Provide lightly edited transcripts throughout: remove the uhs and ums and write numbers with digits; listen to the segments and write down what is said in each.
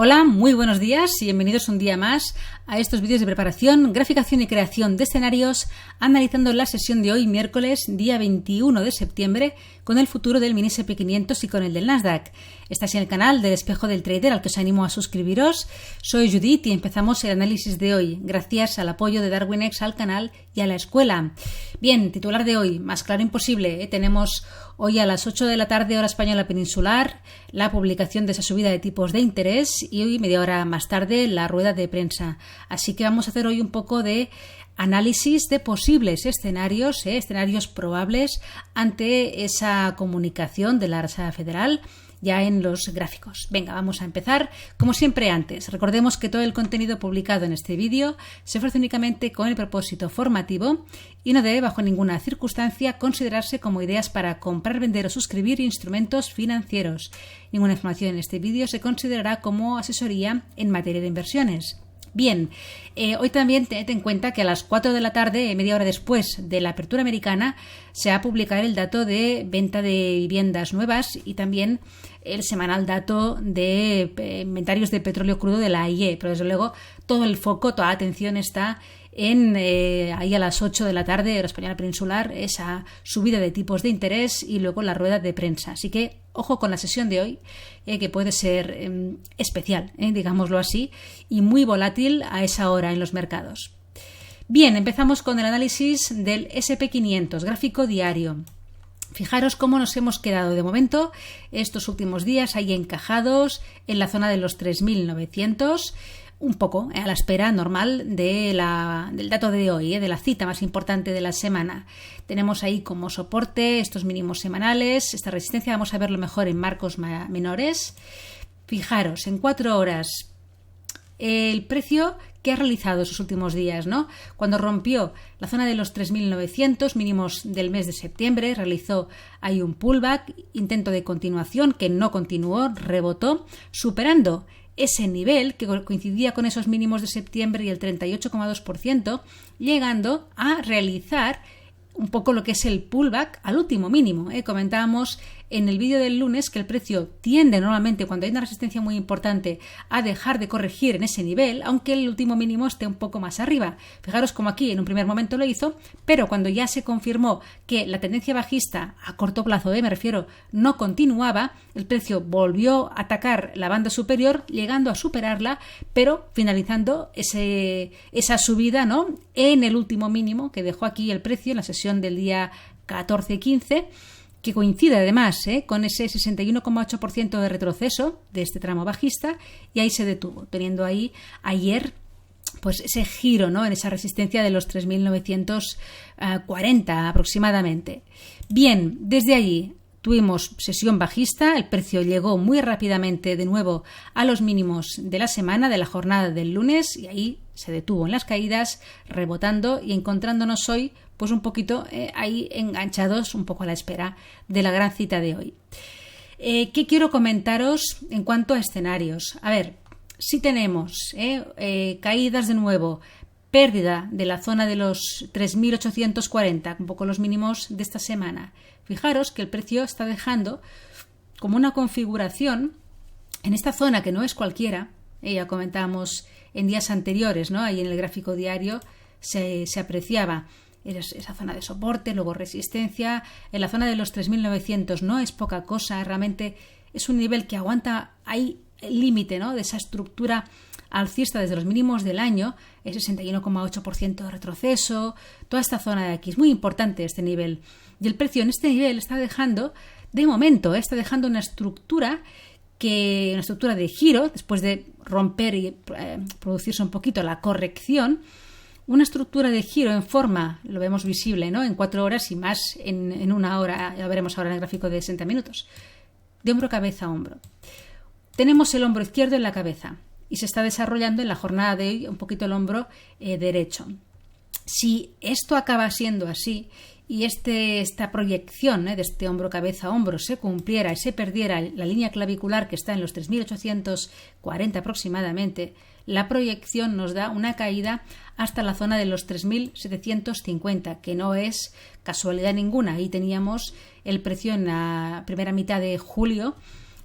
Hola, muy buenos días y bienvenidos un día más a estos vídeos de preparación, graficación y creación de escenarios, analizando la sesión de hoy, miércoles, día 21 de septiembre, con el futuro del mini S&P 500 y con el del Nasdaq. Estáis en el canal del Espejo del Trader, al que os animo a suscribiros. Soy Judith y empezamos el análisis de hoy, gracias al apoyo de DarwinX al canal y a la escuela. Bien, titular de hoy, más claro imposible. Tenemos hoy a las 8 de la tarde, hora española peninsular, la publicación de esa subida de tipos de interés y hoy, media hora más tarde, la rueda de prensa. Así que vamos a hacer hoy un poco de análisis de posibles escenarios, escenarios probables ante esa comunicación de la Reserva Federal ya en los gráficos. Venga, vamos a empezar. Como siempre antes, recordemos que todo el contenido publicado en este vídeo se ofrece únicamente con el propósito formativo y no debe bajo ninguna circunstancia considerarse como ideas para comprar, vender o suscribir instrumentos financieros. Ninguna información en este vídeo se considerará como asesoría en materia de inversiones. Bien, hoy también tened en cuenta que a las 4 de la tarde, media hora después de la apertura americana, se va a publicar el dato de venta de viviendas nuevas y también el semanal dato de inventarios de petróleo crudo de la AIE. Pero desde luego todo el foco, toda la atención está en ahí a las 8 de la tarde, hora española peninsular, esa subida de tipos de interés y luego la rueda de prensa. Así que ojo con la sesión de hoy, que puede ser especial, digámoslo así, y muy volátil a esa hora en los mercados. Bien, empezamos con el análisis del S&P 500, gráfico diario. Fijaros cómo nos hemos quedado de momento estos últimos días ahí encajados en la zona de los 3.900, un poco a la espera normal del dato de hoy, de la cita más importante de la semana. Tenemos ahí como soporte estos mínimos semanales, esta resistencia vamos a verlo mejor en marcos menores. Fijaros, en 4 horas el precio que ha realizado esos últimos días, ¿no? Cuando rompió la zona de los 3.900 mínimos del mes de septiembre, realizó ahí un pullback, intento de continuación que no continuó, rebotó, superando ese nivel que coincidía con esos mínimos de septiembre y el 38,2%, llegando a realizar un poco lo que es el pullback al último mínimo. Comentábamos en el vídeo del lunes que el precio tiende normalmente, cuando hay una resistencia muy importante, a dejar de corregir en ese nivel, aunque el último mínimo esté un poco más arriba. Fijaros como aquí en un primer momento lo hizo, pero cuando ya se confirmó que la tendencia bajista a corto plazo, me refiero, no continuaba, el precio volvió a atacar la banda superior, llegando a superarla, pero finalizando esa subida, ¿no?, en el último mínimo que dejó aquí el precio en la sesión del día 14-15, que coincide además con ese 61,8% de retroceso de este tramo bajista, y ahí se detuvo, teniendo ahí ayer pues ese giro, ¿no?, en esa resistencia de los 3.940 aproximadamente. Bien, desde allí tuvimos sesión bajista, el precio llegó muy rápidamente de nuevo a los mínimos de la semana, de la jornada del lunes, y ahí se detuvo en las caídas, rebotando y encontrándonos hoy pues un poquito ahí enganchados, un poco a la espera de la gran cita de hoy. ¿Qué quiero comentaros en cuanto a escenarios? A ver, si tenemos caídas de nuevo, pérdida de la zona de los 3.840, un poco los mínimos de esta semana. Fijaros que el precio está dejando como una configuración en esta zona que no es cualquiera. Ya comentábamos en días anteriores, ¿no? Ahí en el gráfico diario se apreciaba esa zona de soporte, luego resistencia. En la zona de los 3.900 no es poca cosa, realmente es un nivel que aguanta ahí el límite, ¿no?, de esa estructura alcista desde los mínimos del año, el 61,8% de retroceso, toda esta zona de aquí. Es muy importante este nivel. Y el precio en este nivel está dejando, de momento, está dejando una estructura de giro, después de romper y producirse un poquito la corrección, una estructura de giro en forma, lo vemos visible, ¿no?, en 4 horas y más en 1 hora, ya veremos ahora en el gráfico de 60 minutos, de hombro, cabeza, hombro. Tenemos el hombro izquierdo en la cabeza y se está desarrollando en la jornada de hoy un poquito el hombro derecho. Si esto acaba siendo así y esta proyección de este hombro, cabeza, hombro se cumpliera y se perdiera la línea clavicular que está en los 3.840 aproximadamente, la proyección nos da una caída hasta la zona de los 3.750, que no es casualidad ninguna. Ahí teníamos el precio en la primera mitad de julio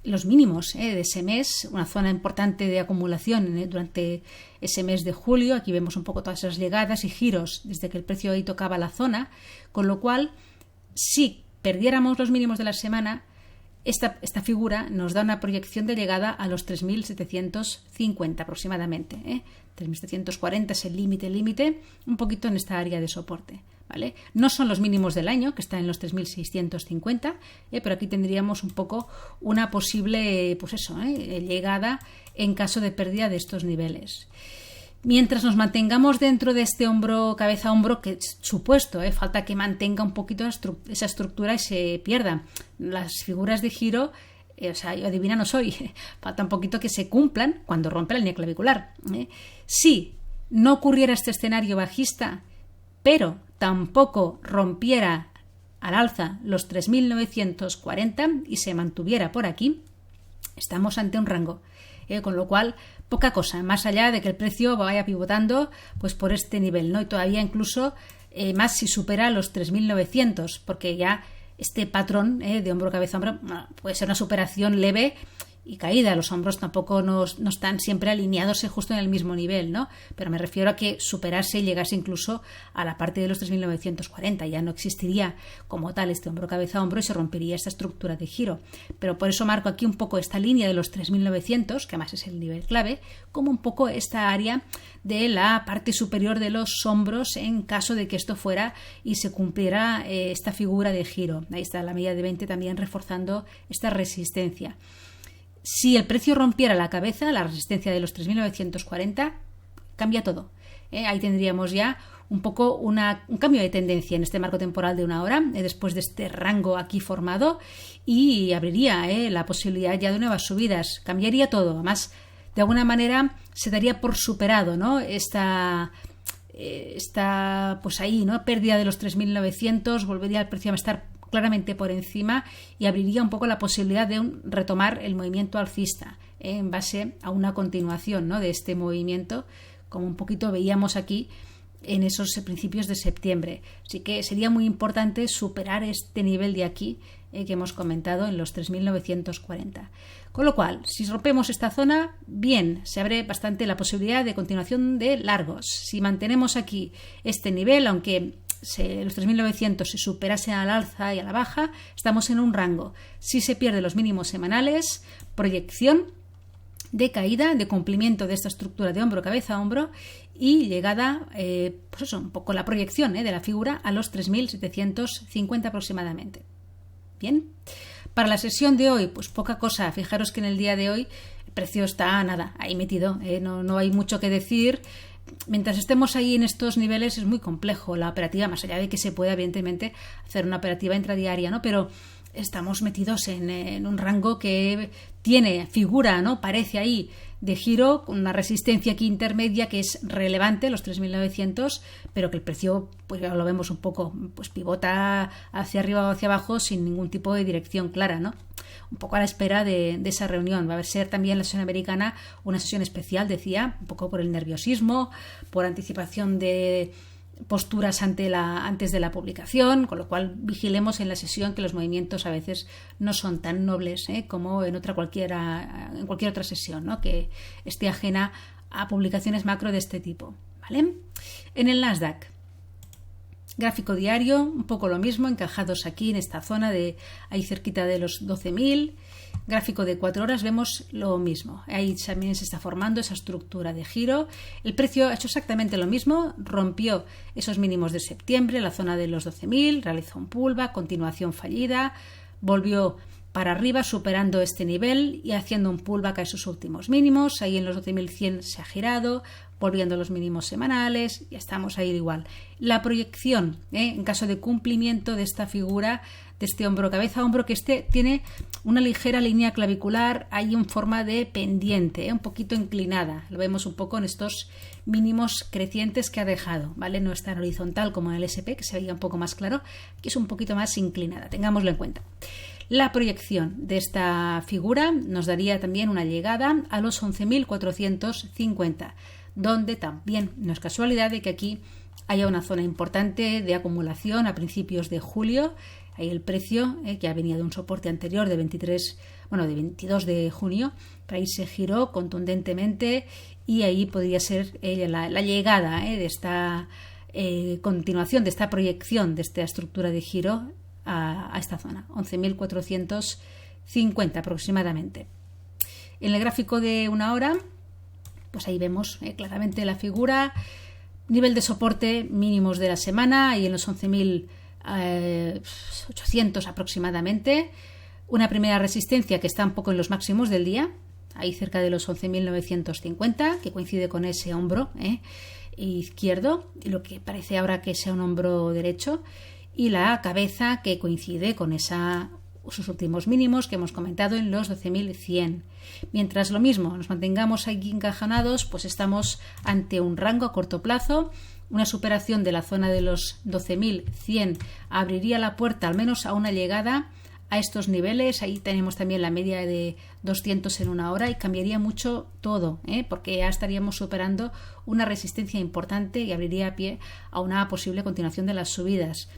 los mínimos de ese mes, una zona importante de acumulación durante ese mes de julio. Aquí vemos un poco todas esas llegadas y giros desde que el precio ahí tocaba la zona, con lo cual si perdiéramos los mínimos de la semana, esta figura nos da una proyección de llegada a los 3.750 aproximadamente. 3.740 es el límite, un poquito en esta área de soporte. ¿Vale? No son los mínimos del año, que está en los 3.650, pero aquí tendríamos un poco una posible llegada en caso de pérdida de estos niveles. Mientras nos mantengamos dentro de este hombro, cabeza-hombro, que es supuesto, falta que mantenga un poquito esa estructura y se pierda. Las figuras de giro, yo adivina no soy, falta un poquito que se cumplan cuando rompe la línea clavicular. Si no ocurriera este escenario bajista, pero tampoco rompiera al alza los 3.940 y se mantuviera por aquí, estamos ante un rango. Con lo cual, poca cosa, más allá de que el precio vaya pivotando pues por este nivel, ¿no? Y todavía incluso más si supera los 3.900, porque ya este patrón de hombro, cabeza, hombro puede ser una superación leve y caída. Los hombros tampoco no están siempre alineados justo en el mismo nivel, ¿no? Pero me refiero a que superase y llegase incluso a la parte de los 3.940. Ya no existiría como tal este hombro, cabeza, hombro y se rompería esta estructura de giro. Pero por eso marco aquí un poco esta línea de los 3.900, que además es el nivel clave, como un poco esta área de la parte superior de los hombros en caso de que esto fuera y se cumpliera esta figura de giro. Ahí está la media de 20 también reforzando esta resistencia. Si el precio rompiera la cabeza, la resistencia de los 3.940, cambia todo. Ahí tendríamos ya un poco un cambio de tendencia en este marco temporal de una hora, después de este rango aquí formado, y abriría la posibilidad ya de nuevas subidas. Cambiaría todo. Además, de alguna manera se daría por superado, ¿no? Esta pues ahí, ¿no? Pérdida de los 3.900, volvería el precio a estar claramente por encima y abriría un poco la posibilidad de retomar el movimiento alcista en base a una continuación, ¿no? De este movimiento, como un poquito veíamos aquí en esos principios de septiembre. Así que sería muy importante superar este nivel de aquí que hemos comentado en los 3.940. Con lo cual, si rompemos esta zona, bien, se abre bastante la posibilidad de continuación de largos. Si mantenemos aquí este nivel, aunque los 3.900 se superasen al alza y a la baja, estamos en un rango. Si se pierden los mínimos semanales, proyección de caída, de cumplimiento de esta estructura de hombro, cabeza, hombro y llegada, un poco la proyección de la figura a los 3.750 aproximadamente. Bien, para la sesión de hoy, pues poca cosa. Fijaros que en el día de hoy el precio está ahí metido, no hay mucho que decir. Mientras estemos ahí en estos niveles es muy complejo la operativa, más allá de que se pueda evidentemente hacer una operativa intradiaria, ¿no? Pero estamos metidos en un rango que tiene figura, ¿no? Parece ahí de giro, con una resistencia aquí intermedia que es relevante, los 3.900, pero que el precio, pues ya lo vemos un poco, pues pivota hacia arriba o hacia abajo sin ningún tipo de dirección clara, ¿no? Un poco a la espera de esa reunión. Va a ser también la sesión americana una sesión especial, decía, un poco por el nerviosismo, por anticipación de posturas antes de la publicación, con lo cual vigilemos en la sesión que los movimientos a veces no son tan nobles como en cualquier otra sesión, ¿no? Que esté ajena a publicaciones macro de este tipo, ¿vale? En el Nasdaq, gráfico diario, un poco lo mismo, encajados aquí en esta zona de ahí cerquita de los 12.000. Gráfico de 4 horas vemos lo mismo. Ahí también se está formando esa estructura de giro. El precio ha hecho exactamente lo mismo. Rompió esos mínimos de septiembre, la zona de los 12.000, realizó un pullback, continuación fallida, volvió para arriba superando este nivel y haciendo un pullback a esos últimos mínimos. Ahí en los 12.100 se ha girado, volviendo a los mínimos semanales y estamos ahí igual. La proyección, en caso de cumplimiento de esta figura, de este hombro, cabeza, hombro, que tiene una ligera línea clavicular ahí en forma de pendiente, un poquito inclinada. Lo vemos un poco en estos mínimos crecientes que ha dejado, ¿vale? No es tan horizontal como en el SP, que se veía un poco más claro, que es un poquito más inclinada, tengámoslo en cuenta. La proyección de esta figura nos daría también una llegada a los 11.450, donde también no es casualidad de que aquí haya una zona importante de acumulación a principios de julio. ahí el precio, que venía de un soporte anterior de 22 de junio, pero ahí se giró contundentemente y ahí podría ser la llegada de esta continuación, de esta proyección, de esta estructura de giro a esta zona, 11.450 aproximadamente. En el gráfico de una hora, pues ahí vemos claramente la figura, nivel de soporte mínimos de la semana y en los 11.800 aproximadamente, una primera resistencia que está un poco en los máximos del día, ahí cerca de los 11.950, que coincide con ese hombro izquierdo, lo que parece ahora que sea un hombro derecho, y la cabeza que coincide con sus últimos mínimos que hemos comentado en los 12.100. Mientras lo mismo nos mantengamos aquí encajonados, pues estamos ante un rango a corto plazo. Una superación de la zona de los 12.100 abriría la puerta al menos a una llegada a estos niveles. Ahí tenemos también la media de 200 en una hora y cambiaría mucho todo, porque ya estaríamos superando una resistencia importante y abriría pie a una posible continuación de las subidas.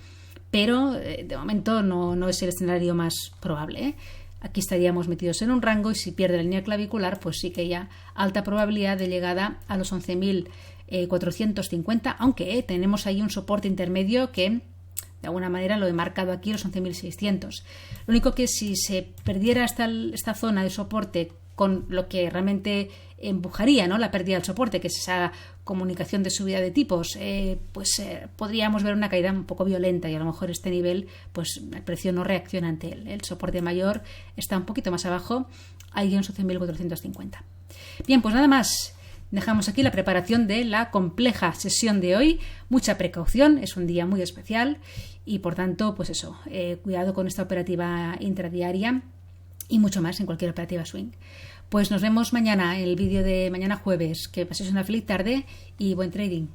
Pero de momento no es el escenario más probable. Aquí estaríamos metidos en un rango y si pierde la línea clavicular, pues sí que ya alta probabilidad de llegada a los 11.450, aunque tenemos ahí un soporte intermedio que de alguna manera lo he marcado aquí, los 11.600. Lo único que si se perdiera esta zona de soporte con lo que realmente empujaría, ¿no?, la pérdida del soporte, que es esa comunicación de subida de tipos, podríamos ver una caída un poco violenta y a lo mejor este nivel, pues el precio no reacciona ante él. El soporte mayor está un poquito más abajo, ahí en 11.450. Bien, pues nada más. Dejamos aquí la preparación de la compleja sesión de hoy. Mucha precaución, es un día muy especial y por tanto, pues eso, cuidado con esta operativa intradiaria y mucho más en cualquier operativa swing. Pues nos vemos mañana en el vídeo de mañana jueves. Que paséis una feliz tarde y buen trading.